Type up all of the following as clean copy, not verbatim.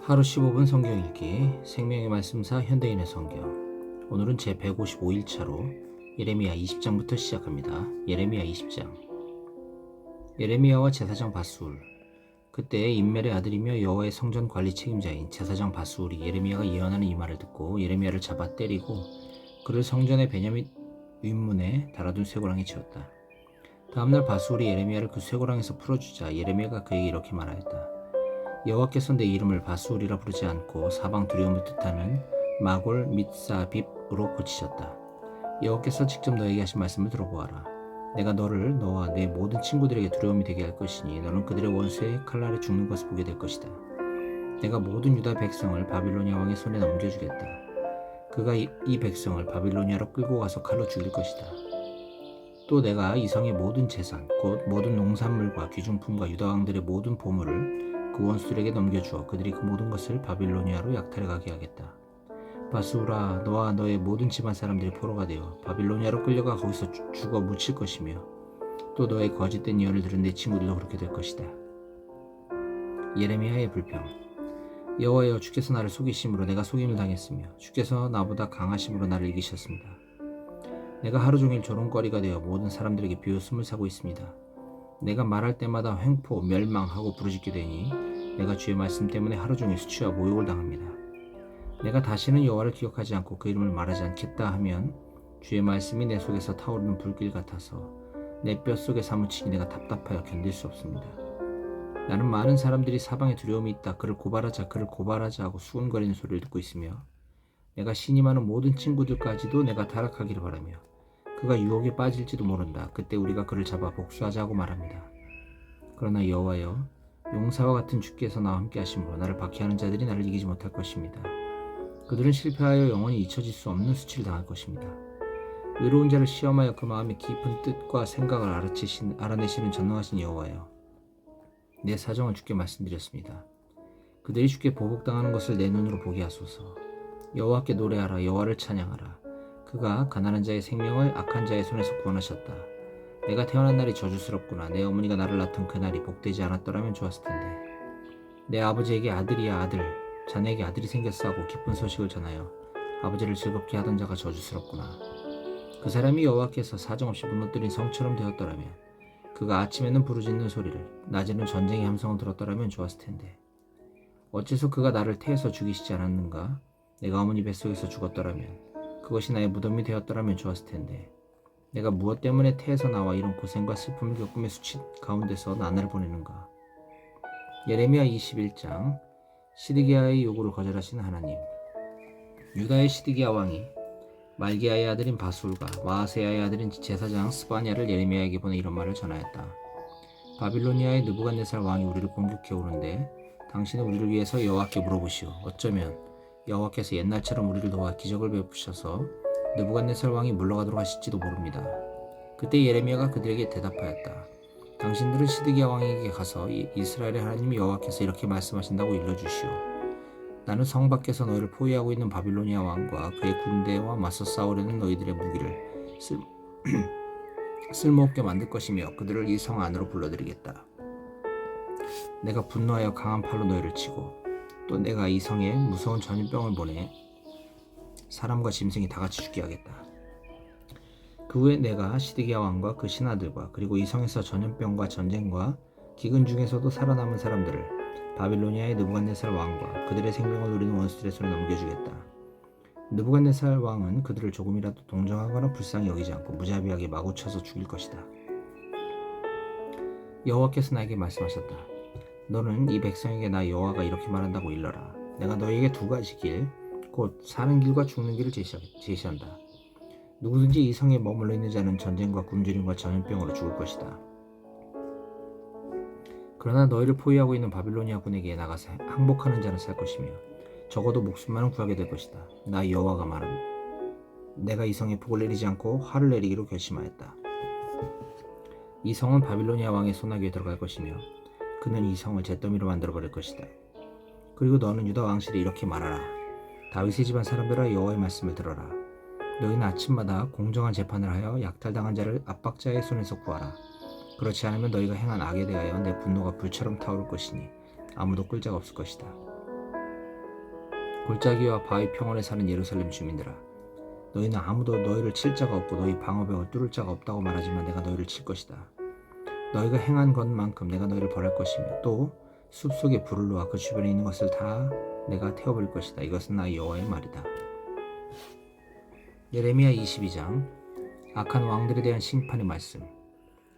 하루 15분 성경 읽기 생명의 말씀사 현대인의 성경. 오늘은 제 155일차로 예레미야 20장부터 시작합니다. 예레미야 20장. 예레미야와 제사장 바스울. 그때 임멜의 아들이며 여호와의 성전 관리 책임자인 제사장 바스울이 예레미야가 예언하는 이 말을 듣고 예레미야를 잡아 때리고 그를 성전의 베냐민 윗문에 달아둔 쇠고랑에 채웠다. 다음날 바스울이 예레미야를 그 쇠고랑에서 풀어주자 예레미야가 그에게 이렇게 말하였다. 여호와께서 내 이름을 바스울이라 부르지 않고 사방 두려움을 뜻하는 마골 밋사빕으로 고치셨다. 여호와께서 직접 너에게 하신 말씀을 들어보아라. 내가 너를 너와 내 모든 친구들에게 두려움이 되게 할 것이니 너는 그들의 원수의 칼날에 죽는 것을 보게 될 것이다. 내가 모든 유다 백성을 바빌로니아 왕의 손에 넘겨주겠다. 그가 이 백성을 바빌로니아로 끌고 가서 칼로 죽일 것이다. 또 내가 이 성의 모든 재산, 곧 모든 농산물과 귀중품과 유다 왕들의 모든 보물을 그 원수들에게 넘겨주어 그들이 그 모든 것을 바빌로니아로 약탈해 가게 하겠다. 바스울아, 너와 너의 모든 집안 사람들이 포로가 되어 바빌로니아로 끌려가 거기서 죽어 묻힐 것이며 또 너의 거짓된 예언을 들은 내 친구들도 그렇게 될 것이다. 예레미야의 불평. 여호와여, 주께서 나를 속이심으로 내가 속임을 당했으며 주께서 나보다 강하심으로 나를 이기셨습니다. 내가 하루 종일 조롱거리가 되어 모든 사람들에게 비웃음을 사고 있습니다. 내가 말할 때마다 횡포, 멸망하고 부르짖게 되니 내가 주의 말씀 때문에 하루 종일 수치와 모욕을 당합니다. 내가 다시는 여호와를 기억하지 않고 그 이름을 말하지 않겠다 하면 주의 말씀이 내 속에서 타오르는 불길 같아서 내 뼛속에 사무치니 내가 답답하여 견딜 수 없습니다. 나는 많은 사람들이 사방에 두려움이 있다, 그를 고발하자 하고 수군거리는 소리를 듣고 있으며 내가 신임하는 모든 친구들까지도 내가 타락하기를 바라며 그가 유혹에 빠질지도 모른다. 그때 우리가 그를 잡아 복수하자고 말합니다. 그러나 여호와여, 용사와 같은 주께서 나와 함께 하심으로 나를 박해하는 자들이 나를 이기지 못할 것입니다. 그들은 실패하여 영원히 잊혀질 수 없는 수치를 당할 것입니다. 의로운 자를 시험하여 그 마음의 깊은 뜻과 생각을 알아내시는 전능하신 여호와여, 내 사정을 주께 말씀드렸습니다. 그들이 주께 보복당하는 것을 내 눈으로 보게 하소서. 여호와께 노래하라. 여호와를 찬양하라. 그가 가난한 자의 생명을 악한 자의 손에서 구원하셨다. 내가 태어난 날이 저주스럽구나. 내 어머니가 나를 낳던 그날이 복되지 않았더라면 좋았을 텐데. 내 아버지에게 아들이야 아들, 자네에게 아들이 생겼어 하고 기쁜 소식을 전하여 아버지를 즐겁게 하던 자가 저주스럽구나. 그 사람이 여호와께서 사정없이 무너뜨린 성처럼 되었더라면, 그가 아침에는 부르짖는 소리를, 낮에는 전쟁의 함성을 들었더라면 좋았을 텐데. 어째서 그가 나를 태에서 죽이시지 않았는가? 내가 어머니 뱃속에서 죽었더라면, 그것이 나의 무덤이 되었더라면 좋았을 텐데. 내가 무엇 때문에 태에서 나와 이런 고생과 슬픔을 겪으며 수치 가운데서 나날을 보내는가? 예레미야 21장. 시드기야의 요구를 거절하신 하나님. 유다의 시드기야 왕이 말기야의 아들인 바술과 마아세야의 아들인 제사장 스바냐를 예레미야에게 보내 이런 말을 전하였다. 바빌로니아의 느부갓네살 왕이 우리를 공격해 오는데 당신은 우리를 위해서 여호와께 물어보시오. 어쩌면 여호와께서 옛날처럼 우리를 도와 기적을 베푸셔서 느부갓네살 왕이 물러가도록 하실지도 모릅니다. 그때 예레미야가 그들에게 대답하였다. 당신들은 시드기야 왕에게 가서 이스라엘의 하나님 여호와께서 이렇게 말씀하신다고 일러주시오. 나는 성 밖에서 너희를 포위하고 있는 바빌로니아 왕과 그의 군대와 맞서 싸우려는 너희들의 무기를 쓸모없게 만들 것이며 그들을 이 성 안으로 불러들이겠다. 내가 분노하여 강한 팔로 너희를 치고 또 내가 이 성에 무서운 전염병을 보내 사람과 짐승이 다 같이 죽게 하겠다. 그 후에 내가 시드기야 왕과 그 신하들과 그리고 이 성에서 전염병과 전쟁과 기근 중에서도 살아남은 사람들을 바빌로니아의 느부갓네살 왕과 그들의 생명을 누리는 원수들의 손에 넘겨주겠다. 느부갓네살 왕은 그들을 조금이라도 동정하거나 불쌍히 여기지 않고 무자비하게 마구 쳐서 죽일 것이다. 여호와께서 나에게 말씀하셨다. 너는 이 백성에게 나 여호와가 이렇게 말한다고 일러라. 내가 너희에게 두 가지 길, 곧 사는 길과 죽는 길을 제시한다. 누구든지 이 성에 머물러 있는 자는 전쟁과 굶주림과 전염병으로 죽을 것이다. 그러나 너희를 포위하고 있는 바빌로니아 군에게 나가서 항복하는 자는 살 것이며 적어도 목숨만은 구하게 될 것이다. 나 여호와가 말한다. 내가 이 성에 복을 내리지 않고 화를 내리기로 결심하였다. 이 성은 바빌로니아 왕의 손아귀에 들어갈 것이며 그는 이 성을 잿더미로 만들어버릴 것이다. 그리고 너는 유다 왕실에 이렇게 말하라. 다윗의 집안 사람들아, 여호와의 말씀을 들어라. 너희는 아침마다 공정한 재판을 하여 약탈당한 자를 압박자의 손에서 구하라. 그렇지 않으면 너희가 행한 악에 대하여 내 분노가 불처럼 타오를 것이니 아무도 끌 자가 없을 것이다. 골짜기와 바위 평원에 사는 예루살렘 주민들아, 너희는 아무도 너희를 칠 자가 없고 너희 방어벽을 뚫을 자가 없다고 말하지만 내가 너희를 칠 것이다. 너희가 행한 것만큼 내가 너희를 벌할 것이며 또 숲속에 불을 놓아 그 주변에 있는 것을 다 내가 태워버릴 것이다. 이것은 나 여호와의 말이다. 예레미야 22장. 악한 왕들에 대한 심판의 말씀.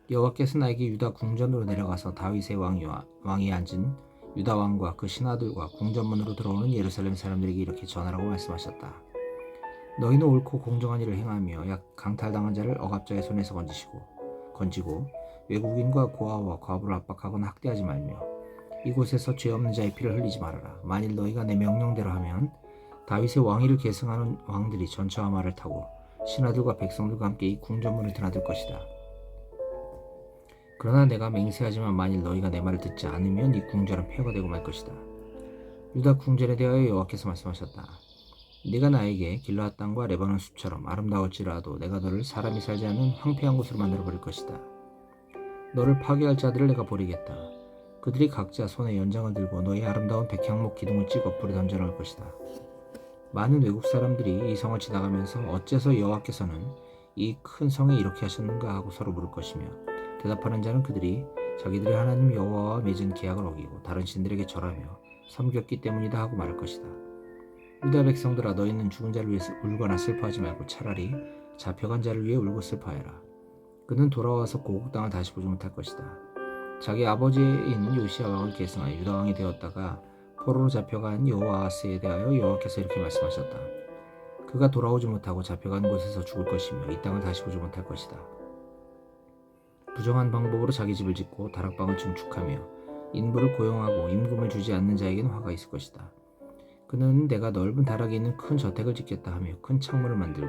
여호와께서 나에게 유다 궁전으로 내려가서 다윗의 왕이 앉은 유다 왕과 그 신하들과 궁전문으로 들어오는 예루살렘 사람들에게 이렇게 전하라고 말씀하셨다. 너희는 옳고 공정한 일을 행하며 약 강탈당한 자를 억압자의 손에서 건지고 외국인과 고아와 과부를 압박하거나 학대하지 말며 이곳에서 죄 없는 자의 피를 흘리지 말아라. 만일 너희가 내 명령대로 하면 다윗의 왕위를 계승하는 왕들이 전차와 말을 타고 신하들과 백성들과 함께 이 궁전문을 드나들 것이다. 그러나 내가 맹세하지만 만일 너희가 내 말을 듣지 않으면 이 궁전은 폐허가 되고 말 것이다. 유다 궁전에 대하여 여호와께서 말씀하셨다. 네가 나에게 길르앗 땅과 레바논 숲처럼 아름다울지라도 내가 너를 사람이 살지 않는 황폐한 곳으로 만들어 버릴 것이다. 너를 파괴할 자들을 내가 버리겠다. 그들이 각자 손에 연장을 들고 너의 아름다운 백향목 기둥을 찍어 불에 던져 넣을 것이다. 많은 외국 사람들이 이 성을 지나가면서 어째서 여호와께서는 이 큰 성에 이렇게 하셨는가 하고 서로 물을 것이며 대답하는 자는 그들이 자기들의 하나님 여호와와 맺은 계약을 어기고 다른 신들에게 절하며 섬겼기 때문이다 하고 말할 것이다. 유다 백성들아, 너희는 죽은 자를 위해 울거나 슬퍼하지 말고 차라리 잡혀간 자를 위해 울고 슬퍼하여라. 그는 돌아와서 고국 땅을 다시 보지 못할 것이다. 자기 아버지인 요시야 왕을 계승하여 유다 왕이 되었다가 포로로 잡혀간 여호아스에 대하여 여호와께서 이렇게 말씀하셨다. 그가 돌아오지 못하고 잡혀간 곳에서 죽을 것이며 이 땅을 다시 보지 못할 것이다. 부정한 방법으로 자기 집을 짓고 다락방을 증축하며 인부를 고용하고 임금을 주지 않는 자에게는 화가 있을 것이다. 그는 내가 넓은 다락에 있는 큰 저택을 짓겠다 하며 큰 창문을 만들고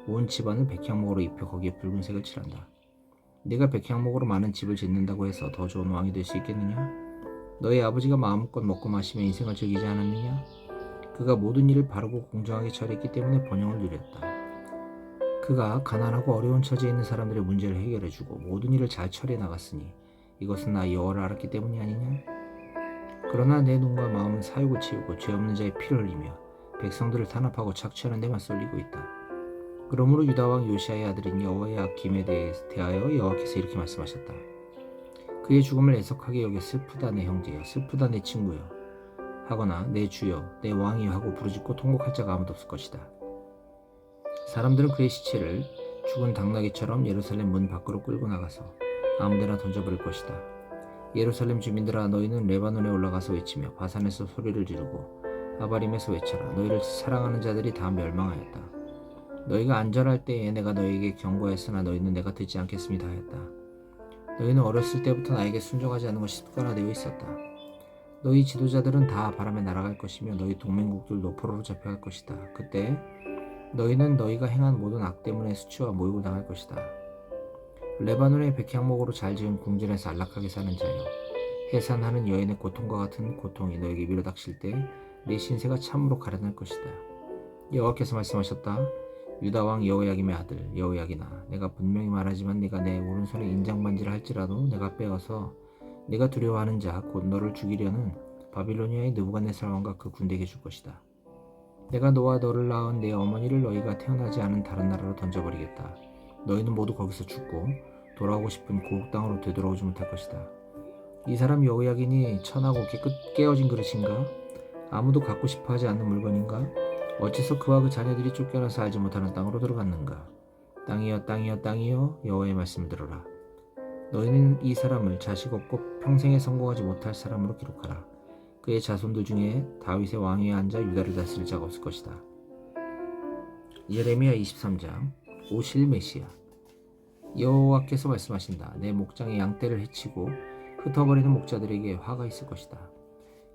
온 집안을 백향목으로 입혀 거기에 붉은색을 칠한다. 네가 백향목으로 많은 집을 짓는다고 해서 더 좋은 왕이 될 수 있겠느냐? 너희 아버지가 마음껏 먹고 마시며 인생을 즐기지 않았느냐? 그가 모든 일을 바르고 공정하게 처리했기 때문에 번영을 누렸다. 그가 가난하고 어려운 처지에 있는 사람들의 문제를 해결해주고 모든 일을 잘 처리해 나갔으니 이것은 나 여호와를 알았기 때문이 아니냐? 그러나 내 눈과 마음은 사욕을 채우고 죄 없는 자의 피를 흘리며 백성들을 탄압하고 착취하는 데만 쏠리고 있다. 그러므로 유다 왕 요시아의 아들인 여호야김에 대하여 여호와께서 이렇게 말씀하셨다. 그의 죽음을 애석하게 여겨 슬프다 내 형제여, 슬프다 내 친구여 하거나 내 주여, 내 왕이여 하고 부르짖고 통곡할 자가 아무도 없을 것이다. 사람들은 그의 시체를 죽은 당나귀처럼 예루살렘 문 밖으로 끌고 나가서 아무데나 던져버릴 것이다. 예루살렘 주민들아, 너희는 레바논에 올라가서 외치며 바산에서 소리를 지르고 아바림에서 외쳐라. 너희를 사랑하는 자들이 다 멸망하였다. 너희가 안전할 때에 내가 너희에게 경고하였으나 너희는 내가 듣지 않겠습니다 하였다. 너희는 어렸을 때부터 나에게 순종하지 않는 것이 습관화되어 있었다. 너희 지도자들은 다 바람에 날아갈 것이며 너희 동맹국들도 포로로 잡혀갈 것이다. 그때 너희는 너희가 행한 모든 악 때문에 수치와 모욕을 당할 것이다. 레바논의 백향목으로 잘 지은 궁전에서 안락하게 사는 자여, 해산하는 여인의 고통과 같은 고통이 너에게 밀어닥칠 때 내 신세가 참으로 가련할 것이다. 여호와께서 말씀하셨다. 유다 왕 여호야김의 아들 여호야기나, 내가 분명히 말하지만 네가 내 오른손에 인장반지를 할지라도 내가 빼어서 네가 두려워하는 자 곧 너를 죽이려는 바빌로니아의 느부갓네살 왕과 그 군대에게 줄 것이다. 내가 너와 너를 낳은 내 어머니를 너희가 태어나지 않은 다른 나라로 던져버리겠다. 너희는 모두 거기서 죽고 돌아오고 싶은 고국 땅으로 되돌아오지 못할 것이다. 이 사람 여호야긴이 천하고 깨어진 그릇인가? 아무도 갖고 싶어하지 않는 물건인가? 어째서 그와 그 자녀들이 쫓겨나서 알지 못하는 땅으로 들어갔는가? 땅이여 땅이여 땅이여, 여호와의 말씀을 들어라. 너희는 이 사람을 자식 없고 평생에 성공하지 못할 사람으로 기록하라. 그의 자손들 중에 다윗의 왕위에 앉아 유다를 다스릴 자가 없을 것이다. 예레미야 23장. 오실 메시아. 여호와께서 말씀하신다. 내 목장의 양떼를 해치고 흩어버리는 목자들에게 화가 있을 것이다.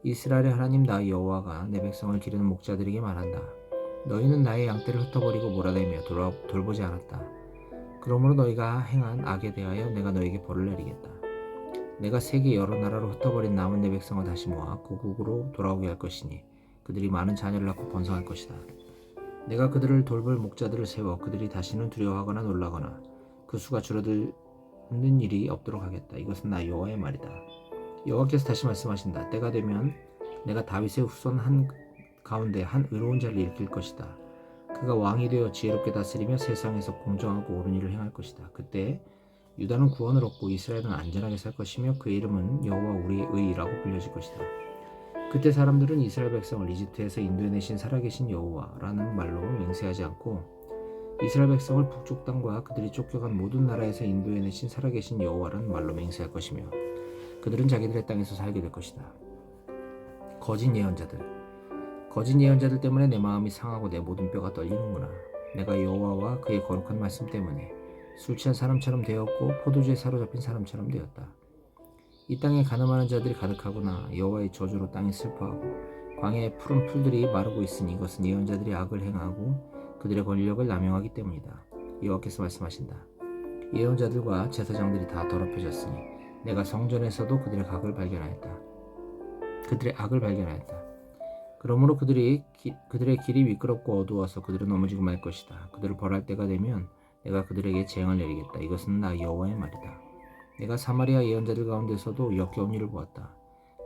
이스라엘의 하나님 나 여호와가 내 백성을 기르는 목자들에게 말한다. 너희는 나의 양떼를 흩어버리고 몰아내며 돌보지 않았다. 그러므로 너희가 행한 악에 대하여 내가 너희에게 벌을 내리겠다. 내가 세계 여러 나라로 흩어버린 남은 내 백성을 다시 모아 고국으로 돌아오게 할 것이니 그들이 많은 자녀를 낳고 번성할 것이다. 내가 그들을 돌볼 목자들을 세워 그들이 다시는 두려워하거나 놀라거나 그 수가 줄어드는 일이 없도록 하겠다. 이것은 나 여호와의 말이다. 여호와께서 다시 말씀하신다. 때가 되면 내가 다윗의 후손 한 가운데 한 의로운 자를 일으킬 것이다. 그가 왕이 되어 지혜롭게 다스리며 세상에서 공정하고 옳은 일을 행할 것이다. 그때 유다는 구원을 얻고 이스라엘은 안전하게 살 것이며 그의 이름은 여호와 우리의 의라고 불려질 것이다. 그때 사람들은 이스라엘 백성을 이집트에서 인도해내신 살아계신 여호와라는 말로 맹세하지 않고 이스라엘 백성을 북쪽 땅과 그들이 쫓겨간 모든 나라에서 인도해내신 살아계신 여호와라는 말로 맹세할 것이며 그들은 자기들의 땅에서 살게 될 것이다. 거짓 예언자들 때문에 내 마음이 상하고 내 모든 뼈가 떨리는구나. 내가 여호와와 그의 거룩한 말씀 때문에 술 취한 사람처럼 되었고 포도주에 사로잡힌 사람처럼 되었다. 이 땅에 가늠하는 자들이 가득하구나. 여호와의 저주로 땅이 슬퍼하고 광야의 푸른 풀들이 마르고 있으니 이것은 예언자들이 악을 행하고 그들의 권력을 남용하기 때문이다. 여호와께서 말씀하신다. 예언자들과 제사장들이 다 더럽혀졌으니 내가 성전에서도 그들의 악을 발견하였다. 그러므로 그들의 길이 미끄럽고 어두워서 그들은 넘어지고 말 것이다. 그들을 벌할 때가 되면 내가 그들에게 재앙을 내리겠다. 이것은 나 여호와의 말이다. 내가 사마리아 예언자들 가운데서도 역겨운 일을 보았다.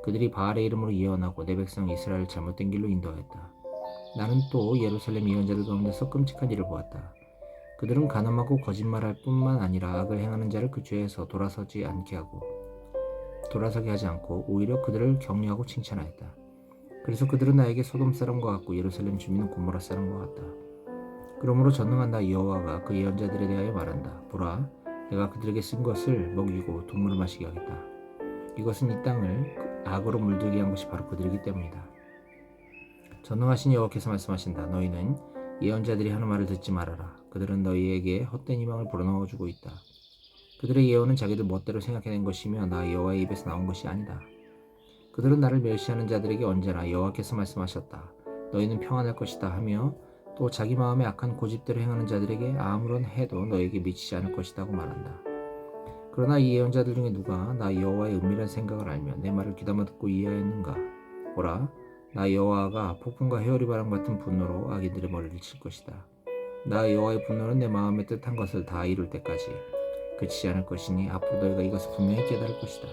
그들이 바알의 이름으로 예언하고 내 백성 이스라엘을 잘못된 길로 인도하였다. 나는 또 예루살렘 예언자들 가운데서 끔찍한 일을 보았다. 그들은 가늠하고 거짓말할 뿐만 아니라 악을 행하는 자를 그 죄에서 돌아서게 하지 않고 오히려 그들을 격려하고 칭찬하였다. 그래서 그들은 나에게 소돔 사람과 같고 예루살렘 주민은 고모라 사람과 같다. 그러므로 전능한 나 여호와가 그 예언자들에 대하여 말한다. 보라, 내가 그들에게 쓴 것을 먹이고 동물을 마시게 하겠다. 이것은 이 땅을 악으로 물들게 한 것이 바로 그들이기 때문이다. 전능하신 여호와께서 말씀하신다. 너희는 예언자들이 하는 말을 듣지 말아라. 그들은 너희에게 헛된 희망을 불어넣어주고 있다. 그들의 예언은 자기들 멋대로 생각해낸 것이며 나 여호와의 입에서 나온 것이 아니다. 그들은 나를 멸시하는 자들에게 언제나 여호와께서 말씀하셨다. 너희는 평안할 것이다 하며 또 자기 마음에 악한 고집대로 행하는 자들에게 아무런 해도 너에게 미치지 않을 것이라고 말한다. 그러나 이 예언자들 중에 누가 나 여호와의 은밀한 생각을 알며 내 말을 귀담아 듣고 이해하였는가? 보라, 나 여호와가 폭풍과 회오리 바람 같은 분노로 악인들의 머리를 칠 것이다. 나 여호와의 분노는 내 마음에 뜻한 것을 다 이룰 때까지 그치지 않을 것이니 앞으로 너희가 이것을 분명히 깨달을 것이다.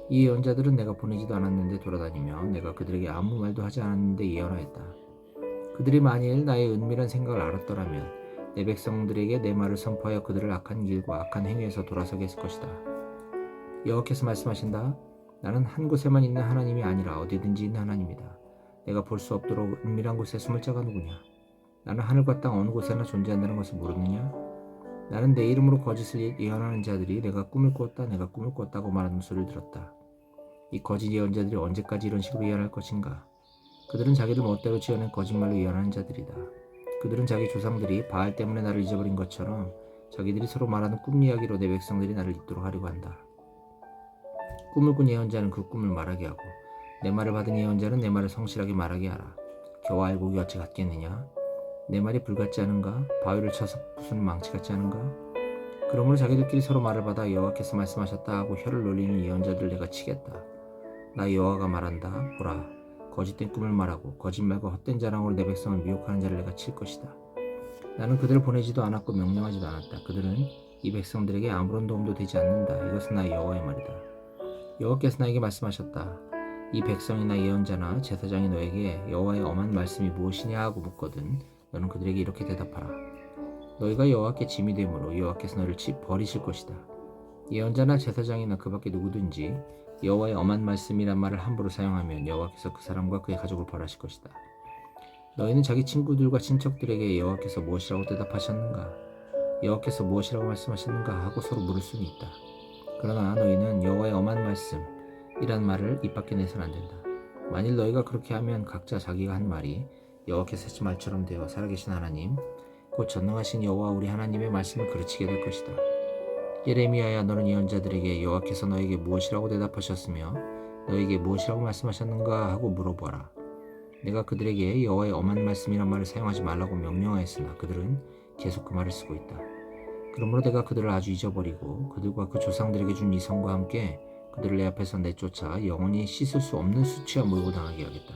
이 예언자들은 내가 보내지도 않았는데 돌아다니며 내가 그들에게 아무 말도 하지 않았는데 예언하였다. 그들이 만일 나의 은밀한 생각을 알았더라면 내 백성들에게 내 말을 선포하여 그들을 악한 길과 악한 행위에서 돌아서게 했을 것이다. 여호와께서 말씀하신다. 나는 한 곳에만 있는 하나님이 아니라 어디든지 있는 하나님이다. 내가 볼 수 없도록 은밀한 곳에 숨을 자가 누구냐? 나는 하늘과 땅 어느 곳에나 존재한다는 것을 모르느냐? 나는 내 이름으로 거짓을 예언하는 자들이 내가 꿈을 꿨다고 말하는 소리를 들었다. 이 거짓 예언자들이 언제까지 이런 식으로 예언할 것인가? 그들은 자기들 멋대로 지어낸 거짓말로 예언하는 자들이다. 그들은 자기 조상들이 바알 때문에 나를 잊어버린 것처럼 자기들이 서로 말하는 꿈 이야기로 내 백성들이 나를 잊도록 하려고 한다. 꿈을 꾼 예언자는 그 꿈을 말하게 하고 내 말을 받은 예언자는 내 말을 성실하게 말하게 하라. 겨우 알곡이 어찌 같겠느냐? 내 말이 불같지 않은가? 바위를 쳐서 부수는 망치 같지 않은가? 그러므로 자기들끼리 서로 말을 받아 여호와께서 말씀하셨다 하고 혀를 놀리는 예언자들을 내가 치겠다. 나 여호와가 말한다. 보라, 거짓된 꿈을 말하고 거짓말과 헛된 자랑으로 내 백성을 미혹하는 자를 내가 칠 것이다. 나는 그들을 보내지도 않았고 명령하지도 않았다. 그들은 이 백성들에게 아무런 도움도 되지 않는다. 이것은 나 여호와의 말이다. 여호와께서 나에게 말씀하셨다. 이 백성이나 예언자나 제사장이 너에게 여호와의 엄한 말씀이 무엇이냐 하고 묻거든 너는 그들에게 이렇게 대답하라. 너희가 여호와께 짐이 되므로 여호와께서 너를 버리실 것이다. 예언자나 제사장이나 그 밖에 누구든지 여호와의 엄한 말씀이란 말을 함부로 사용하면 여호와께서 그 사람과 그의 가족을 벌하실 것이다. 너희는 자기 친구들과 친척들에게 여호와께서 무엇이라고 대답하셨는가? 여호와께서 무엇이라고 말씀하셨는가 하고 서로 물을 수는 있다. 그러나 너희는 여호와의 엄한 말씀이란 말을 입 밖에 내서는 안 된다. 만일 너희가 그렇게 하면 각자 자기가 한 말이 여호와께서 하신 말처럼 되어 살아계신 하나님 곧 전능하신 여호와 우리 하나님의 말씀을 그르치게 될 것이다. 예레미야야, 너는 예언자들에게 여호와께서 너에게 무엇이라고 대답하셨으며 너에게 무엇이라고 말씀하셨는가 하고 물어보아라. 내가 그들에게 여호와의 엄한 말씀이란 말을 사용하지 말라고 명령하였으나 그들은 계속 그 말을 쓰고 있다. 그러므로 내가 그들을 아주 잊어버리고 그들과 그 조상들에게 준 이성과 함께 그들을 내 앞에서 내쫓아 영원히 씻을 수 없는 수치와 몰고 당하게 하겠다.